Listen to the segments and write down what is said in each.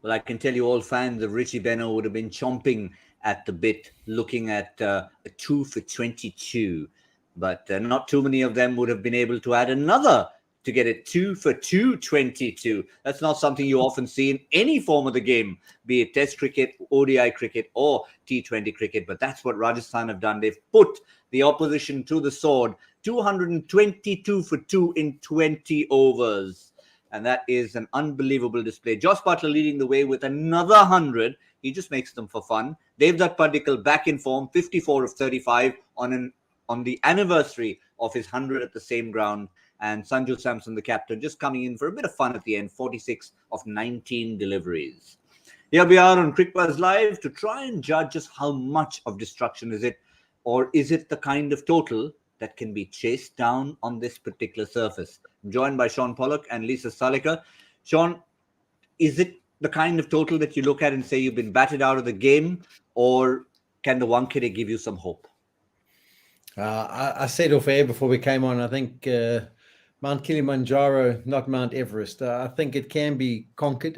Well, I can tell you all fans of Richie Benaud would have been chomping at the bit looking at a 2 for 22. But not too many of them would have been able to add another to get it 2 for 222. That's not something you often see in any form of the game, be it Test cricket, ODI cricket, or T20 cricket. But that's what Rajasthan have done. They've put the opposition to the sword, 222 for 2 in 20 overs. And that is an unbelievable display. Josh Buttler leading the way with another 100. He just makes them for fun. Devdutt Padikkal back in form, 54 of 35 on the anniversary of his 100 at the same ground. And Sanju Samson, the captain, just coming in for a bit of fun at the end, 46 of 19 deliveries. Here we are on Cricbuzz Live to try and judge just how much of destruction is it, or is it the kind of total that can be chased down on this particular surface. I'm joined by Shaun Pollock and Lisa Sthalekar. Shaun, is it the kind of total that you look at and say you've been batted out of the game, or can the Wankhede give you some hope? I said off air before we came on, I think Mount Kilimanjaro, not Mount Everest. I think it can be conquered.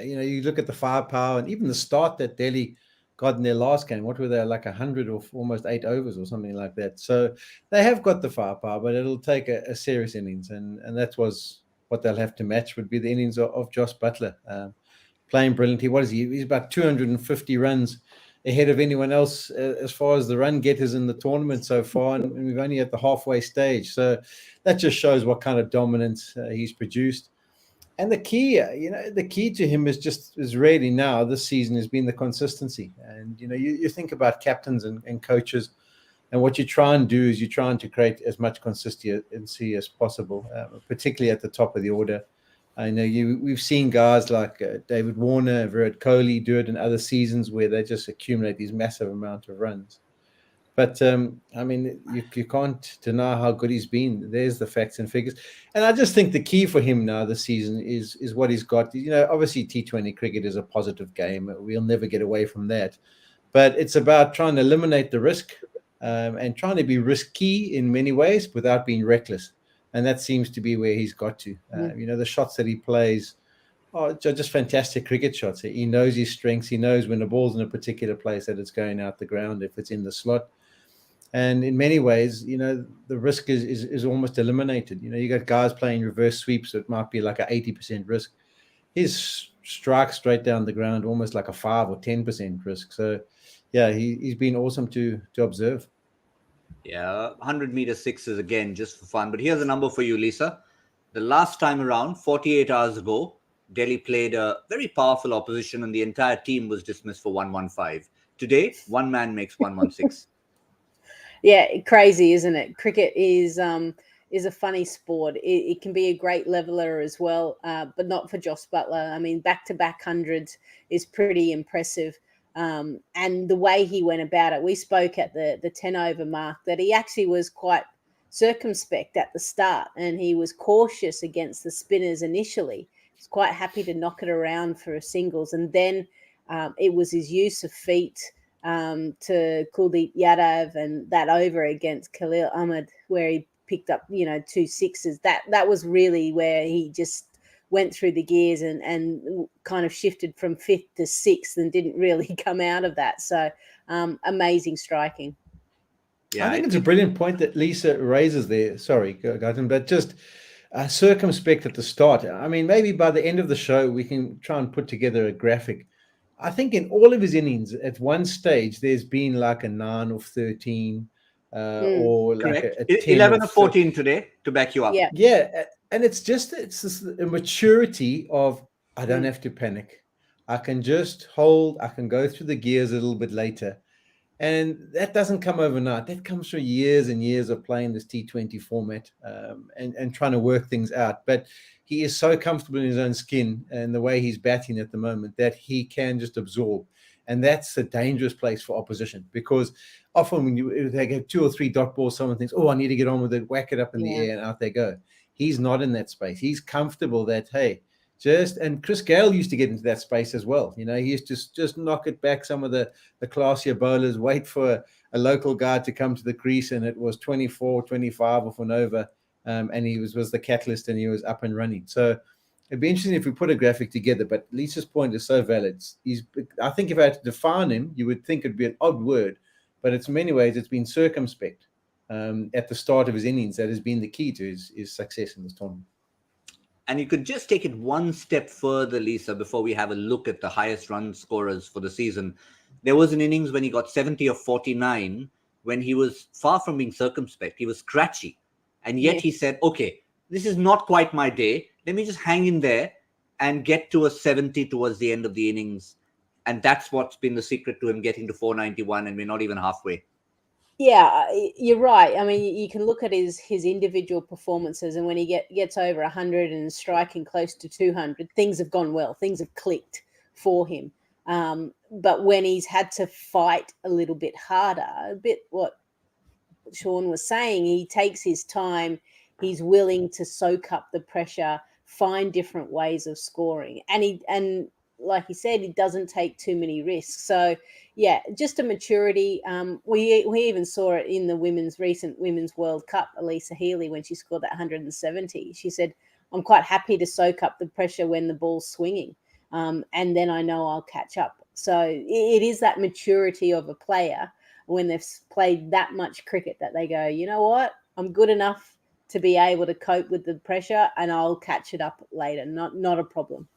You look at the firepower and even the start that Delhi got in their last game. What were they, like 100 or almost 8 overs or something like that? So they have got the firepower, but it'll take a serious innings, and that was what they'll have to match would be the innings of Josh Buttler, playing brilliantly. What is he? He's about 250 runs ahead of anyone else as far as the run getters in the tournament so far, and we've only at the halfway stage. So that just shows what kind of dominance he's produced. And the key to him is really now this season has been the consistency. And you think about captains and coaches, and what you try and do is you try to create as much consistency as possible, particularly at the top of the order. I know we've seen guys like David Warner, Virat Kohli do it in other seasons where they just accumulate these massive amount of runs. But, you can't deny how good he's been. There's the facts and figures. And I just think the key for him now this season is what he's got. Obviously T20 cricket is a positive game. We'll never get away from that. But it's about trying to eliminate the risk and trying to be risky in many ways without being reckless. And that seems to be where he's got to. The shots that he plays are just fantastic cricket shots. He knows his strengths. He knows when the ball's in a particular place that it's going out the ground, if it's in the slot. And in many ways, the risk is almost eliminated. You got guys playing reverse sweeps, so it might be like an 80% risk. His strike straight down the ground, almost like a 5 or 10% risk. So, yeah, he's been awesome to observe. Yeah, 100-meter sixes again, just for fun. But here's a number for you, Lisa. The last time around, 48 hours ago, Delhi played a very powerful opposition and the entire team was dismissed for 115. Today, one man makes 116. Yeah, crazy, isn't it? Cricket is a funny sport. It can be a great leveler as well, but not for Josh Buttler. I mean, back-to-back hundreds is pretty impressive. And the way he went about it, we spoke at the 10-over mark that he actually was quite circumspect at the start, and he was cautious against the spinners initially. He was quite happy to knock it around for a singles, and then it was his use of feet to Kuldeep Yadav and that over against Khalil Ahmed where he picked up 2 sixes. That was really where he just went through the gears and kind of shifted from 5th to 6th and didn't really come out of that. So amazing striking. Yeah, I think it's a brilliant point that Lisa raises there. Sorry, Gautam, but just circumspect at the start. I mean, maybe by the end of the show, we can try and put together a graphic. I think in all of his innings, at one stage, there's been like a 9 of 13 or like a 10 11 of 14 today to back you up. Yeah. And it's this maturity of, I don't have to panic. I can just hold. I can go through the gears a little bit later. And that doesn't come overnight. That comes through years and years of playing this T20 format and trying to work things out. But he is so comfortable in his own skin and the way he's batting at the moment that he can just absorb. And that's a dangerous place for opposition, because often when they get 2 or 3 dot balls, someone thinks, I need to get on with it, whack it up in the air, and out they go. He's not in that space. He's comfortable that, hey, and Chris Gale used to get into that space as well. He used to just knock it back. Some of the classier bowlers wait for a local guy to come to the crease, and it was 24, 25 off an over, and he was the catalyst, and he was up and running. So It'd be interesting if we put a graphic together, but Lisa's point is so valid. I think if I had to define him, you would think it'd be an odd word, but it's in many ways, it's been circumspect at the start of his innings that has been the key to his success in this tournament. And you could just take it one step further, Lisa, before we have a look at the highest run scorers for the season. There was an innings when he got 70 or 49, when he was far from being circumspect. He was scratchy. And yet he said, okay, this is not quite my day. Let me just hang in there and get to a 70 towards the end of the innings. And that's what's been the secret to him getting to 491, and we're not even halfway. Yeah, you're right. I mean, you can look at his individual performances, and when he gets over 100 and striking close to 200, things have gone well. Things have clicked for him. But when he's had to fight a little bit harder, a bit what Shaun was saying, he takes his time. He's willing to soak up the pressure, find different ways of scoring, and like he said, he doesn't take too many risks. So yeah, just a maturity. We even saw it in the recent women's World Cup. Elisa Healy, when she scored that 170, she said, "I'm quite happy to soak up the pressure when the ball's swinging, and then I know I'll catch up." So it is that maturity of a player when they've played that much cricket that they go, you know what, I'm good enough to be able to cope with the pressure, and I'll catch it up later. Not a problem.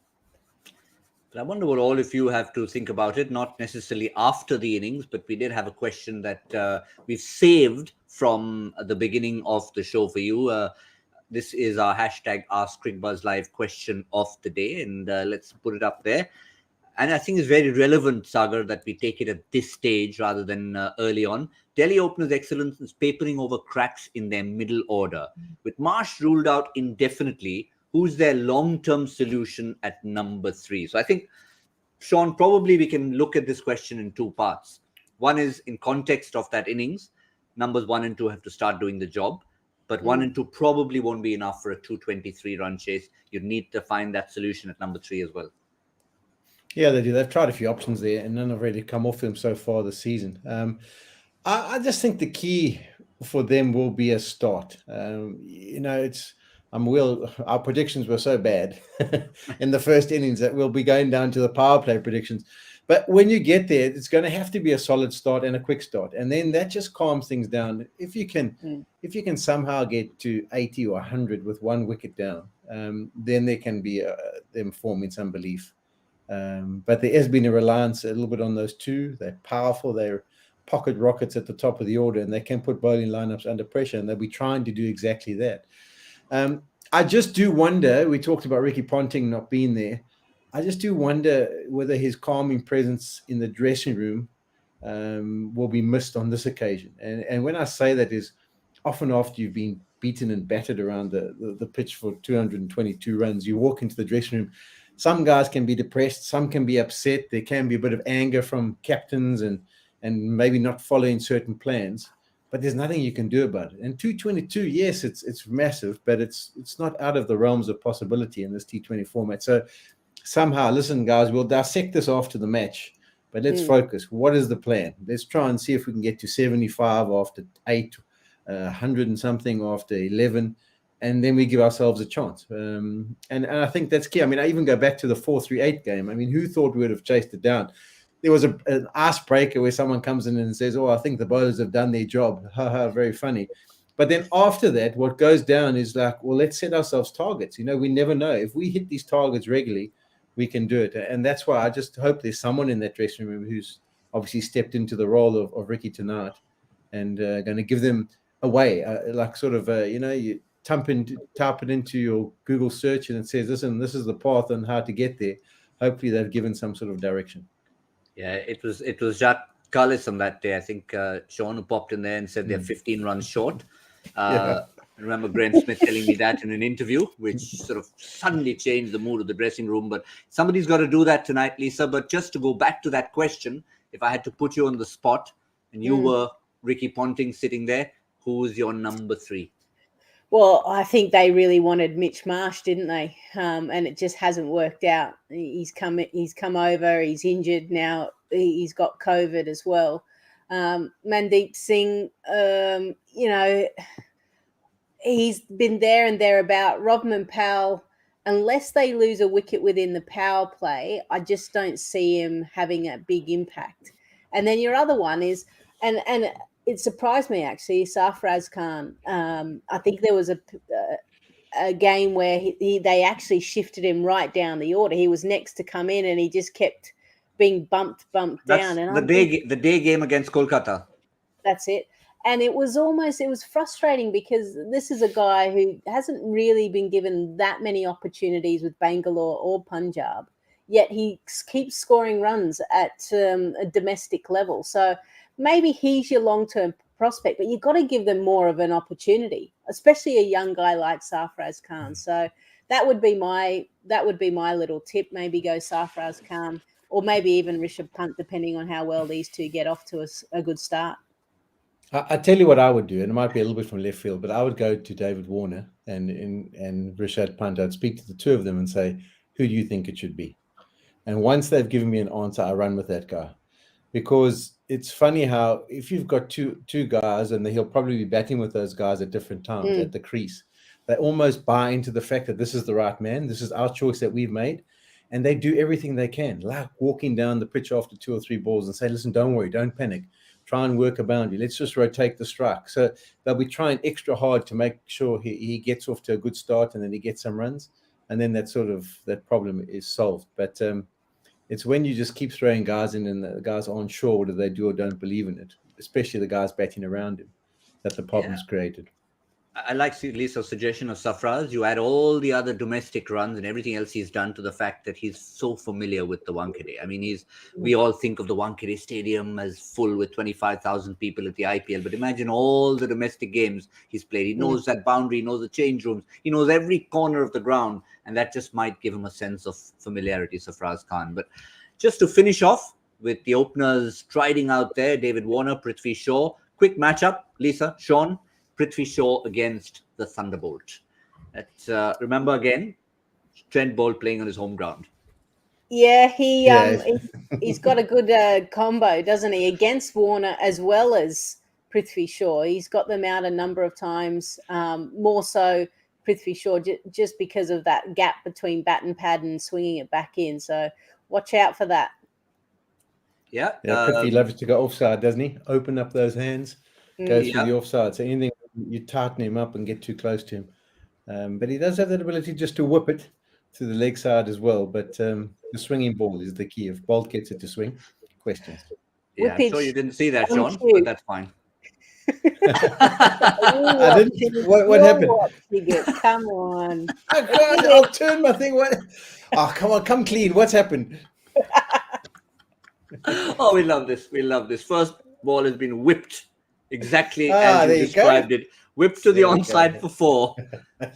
But I wonder what all of you have to think about it, not necessarily after the innings, but we did have a question that we've saved from the beginning of the show for you. This is our hashtag Ask Cricbuzz Live question of the day, and let's put it up there. And I think it's very relevant, Sagar, that we take it at this stage rather than early on. Delhi openers' excellence is papering over cracks in their middle order. With Marsh ruled out indefinitely, who's their long-term solution at number 3? So I think, Shaun, probably we can look at this question in two parts. One is in context of that innings. Numbers 1 and 2 have to start doing the job. But 1 and 2 probably won't be enough for a 223-run chase. You need to find that solution at number 3 as well. Yeah, they do. They've tried a few options there, and none have really come off them so far this season. I just think the key for them will be a start. Our predictions were so bad in the first innings that we'll be going down to the power play predictions. But when you get there, it's going to have to be a solid start and a quick start, and then that just calms things down. If you can somehow get to 80 or 100 with one wicket down, then there can be them forming some belief. But there has been a reliance a little bit on those two. They're powerful. They're pocket rockets at the top of the order, and they can put bowling lineups under pressure, and they'll be trying to do exactly that. I just do wonder, we talked about Ricky Ponting not being there. I just do wonder whether his calming presence in the dressing room will be missed on this occasion. And when I say that is often after you've been beaten and battered around the pitch for 222 runs, you walk into the dressing room. Some guys can be depressed, some can be upset. There can be a bit of anger from captains and maybe not following certain plans, but there's nothing you can do about it. And 222, yes, it's massive, but it's not out of the realms of possibility in this T20 format. So somehow, listen, guys, we'll dissect this after the match, but let's focus. What is the plan? Let's try and see if we can get to 75 after 8, 100 and something after 11. And then we give ourselves a chance. And I think that's key. I mean, I even go back to the 4-3-8 game. I mean, who thought we would have chased it down? There was an icebreaker where someone comes in and says, "Oh, I think the bowlers have done their job." Very funny. But then after that, what goes down is like, well, let's set ourselves targets. We never know. If we hit these targets regularly, we can do it. And that's why I just hope there's someone in that dressing room who's obviously stepped into the role of Ricky tonight and going to give them a way, you type it into your Google search and it says, listen, this is the path on how to get there. Hopefully they've given some sort of direction. Yeah, it was Jacques Kallis on that day. I think Shaun, who popped in there and said they're 15 runs short. I remember Graham Smith telling me that in an interview, which sort of suddenly changed the mood of the dressing room. But somebody's got to do that tonight, Lisa. But just to go back to that question, if I had to put you on the spot and you were Ricky Ponting sitting there, who's your number 3? Well, I think they really wanted Mitch Marsh, didn't they? And it just hasn't worked out. He's come over. He's injured now. He's got COVID as well. Mandeep Singh, he's been there and thereabout. Robman Powell unless they lose a wicket within the power play, I just don't see him having a big impact. And then your other one is, and it surprised me actually, Sarfraz Khan. I think there was a game where they actually shifted him right down the order. He was next to come in, and he just kept being bumped down. And the day game against Kolkata. That's it. And it was frustrating because this is a guy who hasn't really been given that many opportunities with Bangalore or Punjab, yet he keeps scoring runs at a domestic level. So maybe he's your long-term prospect, but you've got to give them more of an opportunity, especially a young guy like Sarfraz Khan. So that would be my little tip. Maybe go Sarfraz Khan, or maybe even Rishabh Pant, depending on how well these two get off to a good start. I tell you what I would do, and it might be a little bit from left field, but I would go to David Warner and Rishabh Pant. I'd speak to the two of them and say, who do you think it should be? And once they've given me an answer, I run with that guy. Because it's funny how if you've got two guys, and he'll probably be batting with those guys at different times at the crease, they almost buy into the fact that this is the right man, this is our choice that we've made, and they do everything they can, like walking down the pitch after 2 or 3 balls and say, listen, don't worry, don't panic. Try and work a boundary. Let's just rotate the strike. So they'll be trying extra hard to make sure he gets off to a good start and then he gets some runs. And then that problem is solved. But it's when you just keep throwing guys in and the guys aren't sure whether they do or don't believe in it, especially the guys batting around him, that the problem's created. I like Lisa's suggestion of Sarfraz. You add all the other domestic runs and everything else he's done to the fact that he's so familiar with the Wankhede. I mean, we all think of the Wankhede Stadium as full with 25,000 people at the IPL, but imagine all the domestic games he's played. He knows that boundary, he knows the change rooms, he knows every corner of the ground, and that just might give him a sense of familiarity, Sarfraz Khan. But just to finish off with the openers striding out there, David Warner, Prithvi Shaw. Quick matchup, Lisa, Shaun. Prithvi Shaw against the Thunderbolt. Remember again, Trent Bolt playing on his home ground. Yeah, he's got a good combo, doesn't he, against Warner as well as Prithvi Shaw. He's got them out a number of times, more so Prithvi Shaw, just because of that gap between bat and pad and swinging it back in. So watch out for that. Yeah, Prithvi loves to go offside, doesn't he? Open up those hands, go through the offside. So anything you tighten him up and get too close to him. But he does have that ability just to whip it to the leg side as well. But the swinging ball is the key. If Bolt gets it to swing, questions. Yeah, I'm sure you didn't see that, Shaun, but that's fine. I didn't. What happened? Come on. I'll turn my thing. What? Oh, come on, come clean. What's happened? Oh, we love this. We love this. First ball has been whipped exactly as you described it. Whipped to the onside for 4.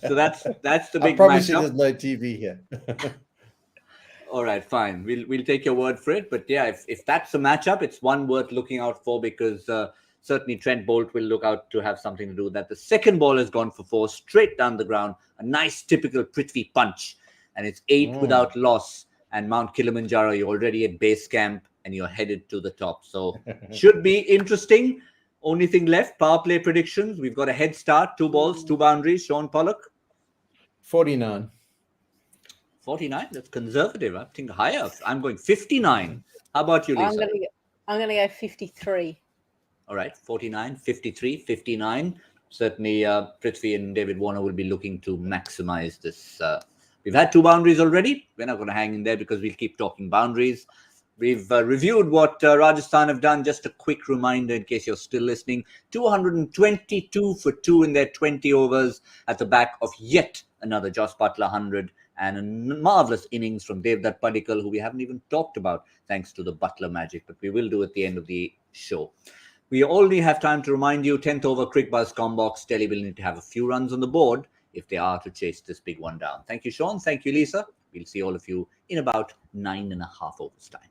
So that's the big matchup. I promise you there's no TV here. All right, fine. We'll take your word for it. But yeah, if that's a matchup, it's one worth looking out for, because certainly Trent Bolt will look out to have something to do with that. The second ball has gone for 4, straight down the ground. A nice typical Prithvi punch. And it's 8 without loss. And Mount Kilimanjaro, you're already at base camp and you're headed to the top. So should be interesting. Only thing left, power play predictions. We've got a head start, 2 balls, 2 boundaries. Shaun Pollock? 49. 49? That's conservative. I think higher. I'm going 59. How about you, Lisa? I'm going to go 53. All right, 49, 53, 59. Certainly, Prithvi and David Warner will be looking to maximize this. We've had 2 boundaries already. We're not going to hang in there because we'll keep talking boundaries. We've reviewed what Rajasthan have done. Just a quick reminder in case you're still listening. 222 for 2 in their 20 overs at the back of yet another Jos Buttler 100 and a marvellous innings from Devdutt Padikkal, who we haven't even talked about thanks to the Buttler magic, but we will do at the end of the show. We only have time to remind you, 10th over Cricbuzz Combox. Delhi will need to have a few runs on the board if they are to chase this big one down. Thank you, Shaun. Thank you, Lisa. We'll see all of you in about 9.5 overs time.